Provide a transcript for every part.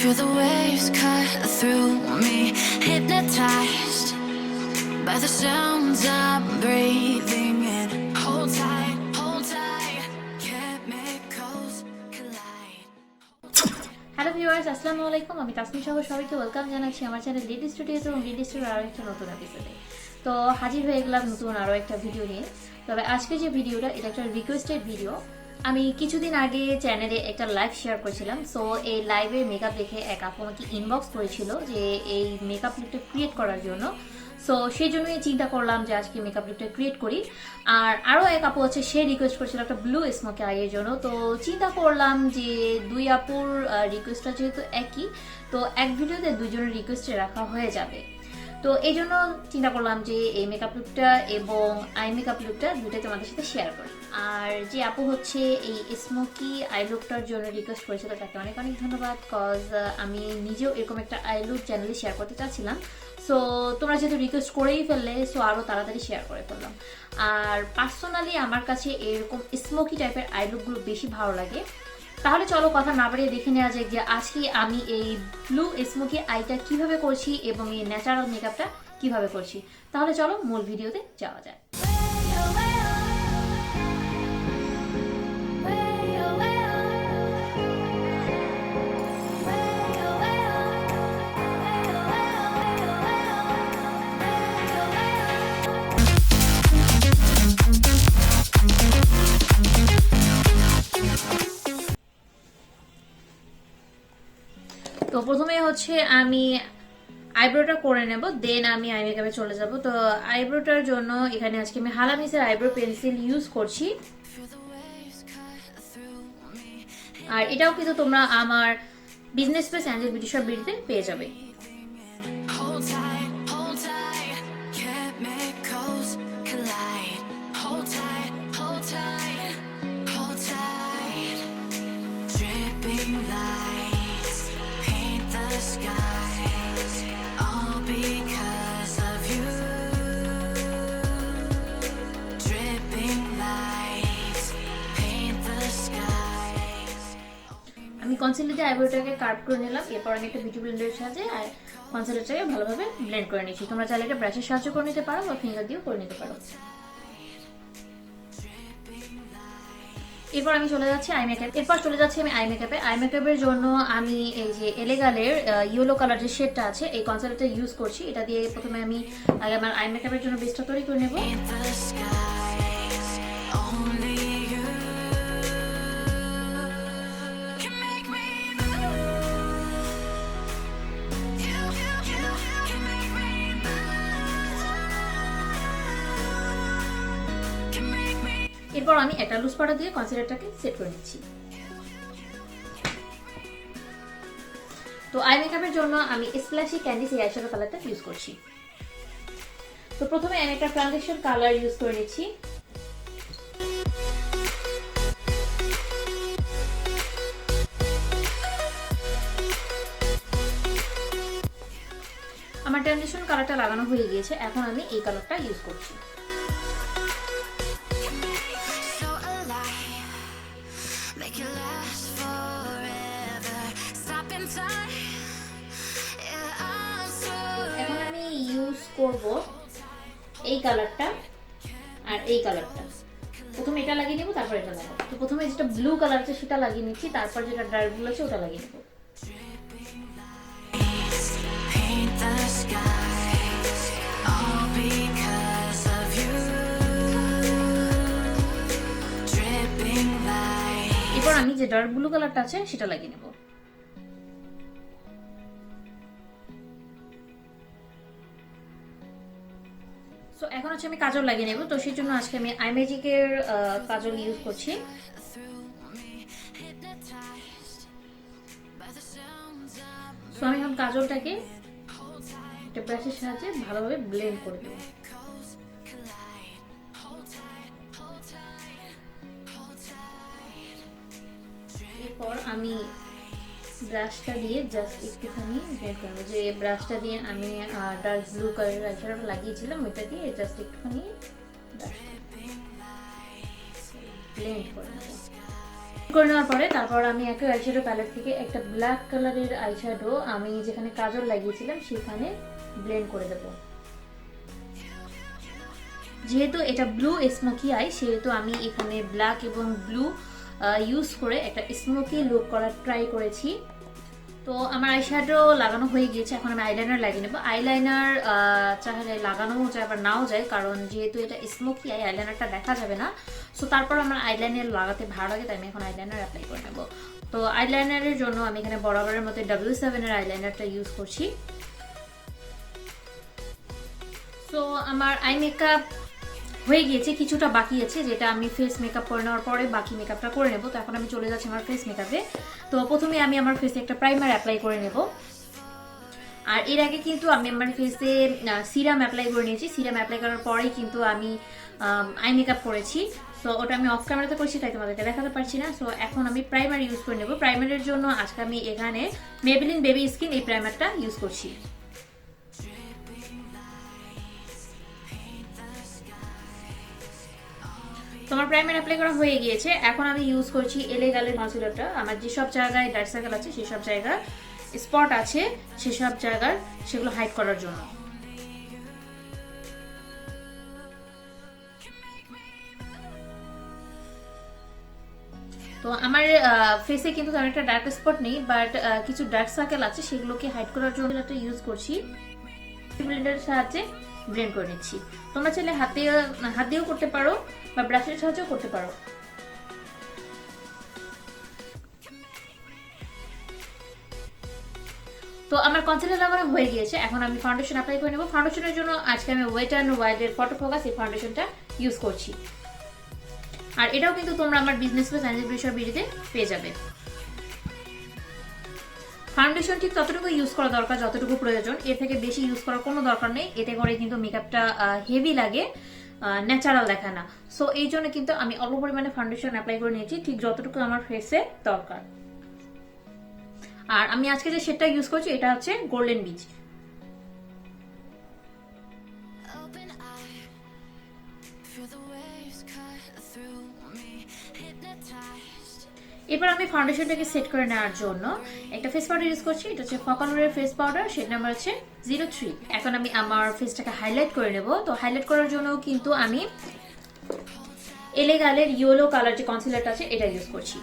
Feel the waves cut through me, hypnotized by the sounds I'm breathing in. Hold tight, chemicals collide. Hello viewers, আসসালামু আলাইকুম। আমি তাসমিন সহ সবাইকে welcome জানাচ্ছি আমার চ্যানেল ডিডি স্টুডিওতে এবং ডিডি স্টুডিওর আরও একটা নতুন এপিসোডে। তো হাজির হয়ে গেলাম নতুন আরও একটা ভিডিও নিয়ে। তবে আজকে যে ভিডিওটা, এটা একটা রিকোয়েস্টেড ভিডিও। আমি কিছুদিন আগে চ্যানেলে একটা লাইভ শেয়ার করেছিলাম। সো এই লাইভের মেকআপ দেখে এক আপু আমাকে ইনবক্স করেছিল যে এই মেকআপ লুকটা ক্রিয়েট করার জন্য। সো সেই জন্যই চিন্তা করলাম যে আজকে মেকআপ লুকটা ক্রিয়েট করি। আর আরও এক আপু আছে, সে রিকোয়েস্ট করেছিল একটা ব্লু স্মোকি আইয়ের জন্য। তো চিন্তা করলাম যে দুই আপুর রিকোয়েস্টটা যেহেতু একই, তো এক ভিডিওতে দুজনের রিকোয়েস্টে রাখা হয়ে যাবে। তো এই জন্য চিন্তা করলাম যে এই মেকআপ লুকটা এবং আই মেকআপ লুকটা দুটোই তোমাদের সাথে শেয়ার করি। আর যে আপু হচ্ছে এই স্মোকি আই লুকটার জন্য রিকোয়েস্ট করেছিল, তাকে অনেক অনেক ধন্যবাদ। কজ আমি নিজেও এরকম একটা আই লুক চ্যানেলে শেয়ার করতে চাচ্ছিলাম। সো তোমরা যেহেতু রিকোয়েস্ট করেই ফেললে, সো আরও তাড়াতাড়ি শেয়ার করে ফেললাম। আর পার্সোনালি আমার কাছে এরকম স্মোকি টাইপের আই লুকগুলো বেশি ভালো লাগে। তাহলে চলো কথা না বাড়িয়ে দেখে নেওয়া যায় যে আজকে আমি এই ব্লু স্মোকি আইটা কিভাবে করছি এবং এই ন্যাচারাল মেকআপটা কিভাবে করছি। তাহলে চলো মূল ভিডিওতে যাওয়া যায়। তো প্রথমে হচ্ছে আমি আইব্রোটা করে নেব, দেন আমি আই মেকআপে চলে যাব। তো আইব্রোটার জন্য এখানে আজকে আমি হালামিসের আইব্রো পেন্সিল ইউজ করছি। আর এটাও কিন্তু তোমরা আমার business page angel beauty shop বিডিতে পেয়ে যাবে। আমি কনসিলার দিয়ে আইব্রোটাকে কার্ভ করে নিলাম। এরপর আমি একটা বিউটি ব্লেন্ডারের সাহায্যে কনসিলারটাকে ভালোভাবে ব্লেন্ড করে নিচ্ছি। তোমরা চাইলে এটা ব্রাশের সাহায্য করে নিতে পারো বা ফিঙ্গার দিয়েও করে নিতে পারো। এরপর আমি চলে যাচ্ছি আই মেকআপ। এরপর চলে যাচ্ছি আমি আই মেকআপে। আই মেকআপের জন্য আমি এই যে এলেগালের ইয়েলো কালার যে শেডটা আছে, এই কনসিলারটা ইউজ করছি। এটা দিয়ে প্রথমে আমি আমার আই মেকআপের জন্য বেসটা তৈরি করে নেব। এরপর আমি একটা লুজ পাউডার দিয়ে কনসিলারটাকে সেট করে নিচ্ছি। তো আই মেকআপের জন্য আমি স্প্ল্যাশি ক্যান্ডিস এই আইশ্যাডো কালারটা ইউজ করছি। তো প্রথমে আমি একটা ট্রানজিশন কালার ইউজ করে নিচ্ছি। আমার ট্রানজিশন কালারটা লাগানো হয়ে গিয়েছে, এখন আমি এই কালারটা ইউজ করছি। এখন আমি ইউজ করব এই কালারটা আর এই কালারটা। প্রথমে এটা লাগিয়ে নেব, তারপর এটা লাগাবো। তো প্রথমে যেটা ব্লু কালার আছে সেটা লাগিয়ে নিচ্ছি, তারপর যেটা ডার্ক ব্লু আছে ওটা লাগিয়ে নেব। এরপর আমি যে ডার্ক ব্লু কালারটা আছে সেটা লাগিয়ে নেব। তো এখন হচ্ছে আমি কাজল লাগিয়ে নেব। তো সেই জন্য আজকে আমি আই ম্যাজিকের কাজল ইউজ করছি। তো আমি এখন কাজলটাকে একটা ব্রাশের সাহায্যে ভালোভাবে ব্লেন্ড করে দেব। এরপর আমি ব্রাশটা দিয়ে জাস্ট একটুখানি ব্লেন্ড করব। যে ব্রাশটা দিয়ে আমি ডার্ক ব্লু কালারের আইশ্যাডোটা লাগিয়েছিলাম, ওইটা দিয়ে জাস্ট একটুখানি ব্লেন্ড করে নেব। করে নেওয়ার পরে তারপর আমি একই আইশ্যাডো প্যালেট থেকে একটা ব্ল্যাক কালারের আইশ্যাডো আমি যেখানে কাজল লাগিয়েছিলাম সেখানে ব্লেন্ড করে দেব। যেহেতু এটা ব্লু স্মোকি আই সেহেতু আমি এখানে ব্ল্যাক এবং ব্লু ইউজ করে একটা স্মোকি লুক করার ট্রাই করেছি। তো আমার আইশ্যাডো লাগানো হয়ে গিয়েছে, এখন আমি আইলাইনার লাগিয়ে নেবো। আইলাইনার চাইলে লাগানোও যায় আবার নাও যায়, কারণ যেহেতু এটা স্মোকি আই আইলাইনারটা দেখা যাবে না। সো তারপর আমার আইলাইনার লাগাতে ভালো লাগে, তাই আমি এখন আইলাইনার অ্যাপ্লাই করে নেবো। তো আইলাইনারের জন্য আমি এখানে বরাবরের মতো W7 এর আইলাইনারটা ইউজ করছি। সো আমার আই মেকআপ হয়ে গিয়েছে, কিছুটা বাকি আছে যেটা আমি ফেস মেকআপ করে নেওয়ার পরে বাকি মেকআপটা করে নেব। তো এখন আমি চলে যাচ্ছি আমার ফেস মেকআপে। তো প্রথমে আমি আমার ফেসে একটা প্রাইমার অ্যাপ্লাই করে নেব। আর এর আগে কিন্তু আমি আমার ফেসে সিরাম অ্যাপ্লাই করে নিয়েছি। সিরাম অ্যাপ্লাই করার পরেই কিন্তু আমি আই মেকআপ করেছি। সো ওটা আমি অফ ক্যামেরাতে করছি, তাই তোমাদেরকে দেখাতে পারছি না। সো এখন আমি প্রাইমার ইউজ করে নেব। প্রাইমারের জন্য আজকে আমি এখানে মেবেলিন বেবি স্কিন এই প্রাইমারটা ইউজ করছি। তোমার প্রাইমার অ্যাপ্লাই করা হয়ে গিয়েছে, এখন আমি ইউজ করছি এলে গালের কনসিলারটা। আমার যেসব জায়গায় ডার্ক সার্কেল আছে, সেসব জায়গায় স্পট আছে, সেসব জায়গার সেগুলো হাইড করার জন্য। তো আমার ফেসে কিন্তু তেমন একটা ডার্ক স্পট নেই, বাট কিছু ডার্ক সার্কেল আছে, সেগুলোকে হাইড করার জন্য এটা ইউজ করছি। ব্লেন্ডারের সাহায্যে ব্লেন্ড করে নিচ্ছি। তোমরা চাইলে হাত দিয়েও করতে পারো বা ব্রাশের সাহায্যেও করতে পারো। তো আমার কনসিলার লাগানো হয়ে গিয়েছে, এখন আমি ফাউন্ডেশন অ্যাপ্লাই করে নেব। ফাউন্ডেশনের জন্য আজকে আমি ওয়েট অ্যান্ড ওয়াইল্ডের ফটো ফোকাস এই ফাউন্ডেশনটা ইউজ করছি। আর এটাও কিন্তু তোমরা আমার বিজনেস প্লাস অ্যাঞ্জেল ব্রিশার বিডিতে পেয়ে যাবে। ফাউন্ডেশন ঠিক ততটুকু ইউজ করা দরকার যতটুকু প্রয়োজন, এর থেকে বেশি ইউজ করার কোনো দরকার নেই। এতে করে কিন্তু মেকআপটা হেভি লাগে, ন্যাচারাল দেখায় না। সো এই জন্য কিন্তু আমি অল্প পরিমাণে ফাউন্ডেশন অ্যাপ্লাই করে নিয়েছি, ঠিক যতটুকু আমার ফেসে দরকার। আর আমি আজকে যে শেডটা ইউজ করছি এটা হচ্ছে গোল্ডেন বিচ। এবার আমি ফাউন্ডেশনটাকে সেট করে নেওয়ার জন্য একটা ফেস পাউডার ইউজ করছি। এটা হচ্ছে ফকালোরের ফেস পাউডার, শেড নাম্বার হচ্ছে 03। এখন আমি আমার ফেসটাকে হাইলাইট করে নেব। তো হাইলাইট করার জন্য কিন্তু আমি এলে গালের ইয়েলো কালার যে কনসিলারটা আছে এটা ইউজ করছি।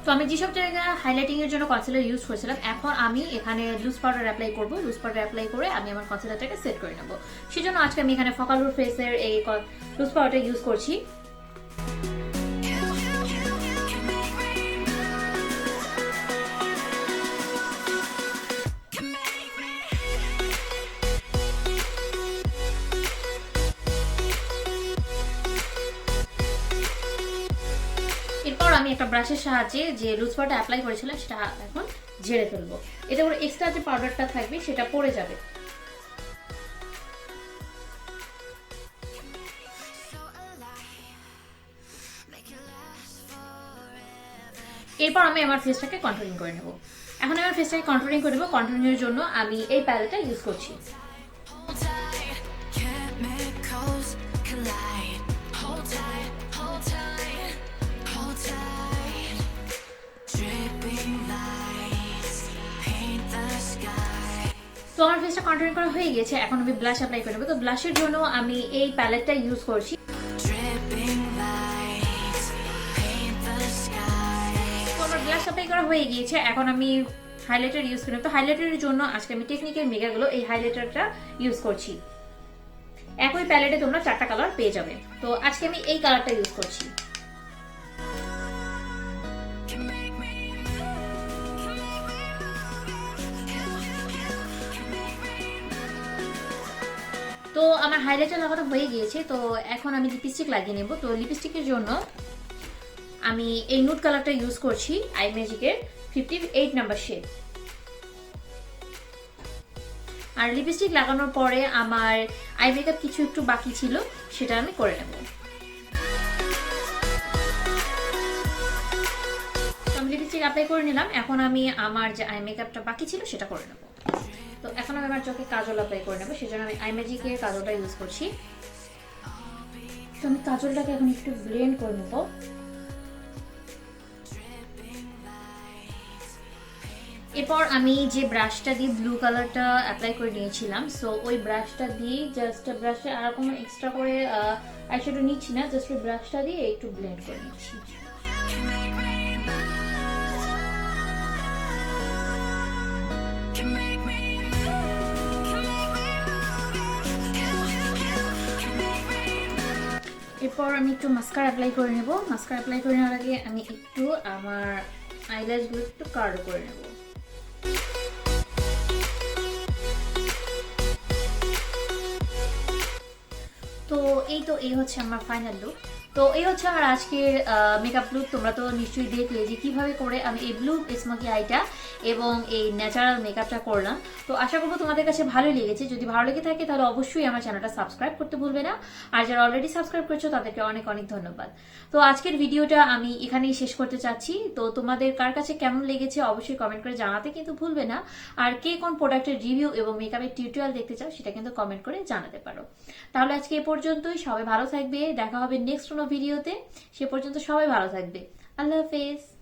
তো আমি যেসব জায়গায় হাইলাইটিং এর জন্য কনসিলার ইউজ করেছিলাম, এখন আমি এখানে লুজ পাউডার অ্যাপ্লাই করব। লুজ পাউডার অ্যাপ্লাই করে আমি আমার কনসিলারটাকে সেট করে নেব। সেজন্য আজকে আমি এখানে ফকালোর ফেসের এই লুজ পাউডারটা ইউজ করছি। এরপর আমি একটা ব্রাশের সাহায্যে যে লুজ পাউডার অ্যাপ্লাই করেছিলাম সেটা এখন ঝেড়ে ফেলবো। এতে করে এক্সট্রা যে পাউডারটা থাকবে সেটা পড়ে যাবে। এরপর আমি আমার ফেসটাকে কন্ট্রোলিং করে নেব। এখন আমার ফেসটাকে কন্ট্রোলিং করে নেব। কন্ট্রোলিং এর জন্য আমি এই প্যালেটটা ইউজ করছি। তো আমার ফেসটা কন্ট্রোল করা হয়ে গেছে, এখন আমি ব্লাশ অ্যাপ্লাই করে নেব। তো ব্লাশের জন্য আমি এই প্যালেটটা ইউজ করছি। তো আমার ব্লাশ অ্যাপ্লাই করা হয়ে গিয়েছে, এখন আমি হাইলাইটার ইউজ করে নেব। তো হাইলাইটারের জন্য আজকে আমি টেকনিকের মেগাগুলো এই হাইলাইটারটা ইউজ করছি। একই প্যালেটে তোমরা 4টা কালার পেয়ে যাবে। তো আজকে আমি এই কালারটা ইউজ করছি। তো আমার হাইলাইটার লাগানো হয়ে গিয়েছে, তো এখন আমি লিপস্টিক লাগিয়ে নেব। তো লিপস্টিকের জন্য আমি এই নুড কালারটা ইউজ করছি, আই ম্যাজিকের 58 নাম্বার শেড। আর লিপস্টিক লাগানোর পরে আমার আই মেকআপ কিছু একটু বাকি ছিল, সেটা আমি করে নেব। লিপস্টিক অ্যাপ্লাই করে নিলাম। এখন আমি আমার যে আই মেকআপটা বাকি ছিল সেটা করে নেব। তো এখন আমি আমার চোখে কাজল অ্যাপ্লাই করে নেব, সেজন্য আমি আই ম্যাজিকের কাজলটা ইউজ করছি। তো আমি কাজলটাকে এখন একটু ব্লেন্ড করে নেব। এরপর আমি যে ব্রাশটা দিয়ে ব্লু কালারটা অ্যাপ্লাই করে নিয়েছিলাম, সো ওই ব্রাশটা দিয়ে জাস্ট ব্রাশে আর কোনো এক্সট্রা করে আইশ্যাডো নিচ্ছি না, জাস্ট ওই ব্রাশটা দিয়ে একটু ব্লেন্ড করে নিচ্ছি। এরপর আমি একটু মাস্কারা অ্যাপ্লাই করে নেব। মাস্কারা অ্যাপ্লাই করে নেওয়ার আগে আমি একটু আমার আইল্যাশগুলো একটু কার্ল করে নেব। তো এই হচ্ছে আমার ফাইনাল লুক। তো এই হচ্ছে আমার আজকের মেকআপ লুক। তোমরা তো নিশ্চয়ই দেখলে যে কিভাবে করে আমি এই ব্লু স্মোকি আইটা এবং এই ন্যাচারাল মেকআপটা করলাম। তো আশা করবো তোমাদের কাছে ভালোই লেগেছে। যদি ভালো লেগে থাকে তাহলে অবশ্যই আমার চ্যানেলটা সাবস্ক্রাইব করতে ভুলবে না, আর যারা অলরেডি সাবস্ক্রাইব করেছো তাদেরকে অনেক অনেক ধন্যবাদ। তো আজকের ভিডিওটা আমি এখানেই শেষ করতে চাচ্ছি। তো তোমাদের কার কাছে কেমন লেগেছে অবশ্যই কমেন্ট করে জানাতে কিন্তু ভুলবে না, আর কে কোন প্রোডাক্টের রিভিউ এবং মেকআপের টিউটোরিয়াল দেখতে চাও সেটা কিন্তু কমেন্ট করে জানাতে পারো। তাহলে আজকে এ পর্যন্তই, সবাই ভালো থাকবে, দেখা হবে নেক্সট কোনো ভিডিওতে। সে পর্যন্ত সবাই ভালো থাকবে, আল্লাহ হাফেজ।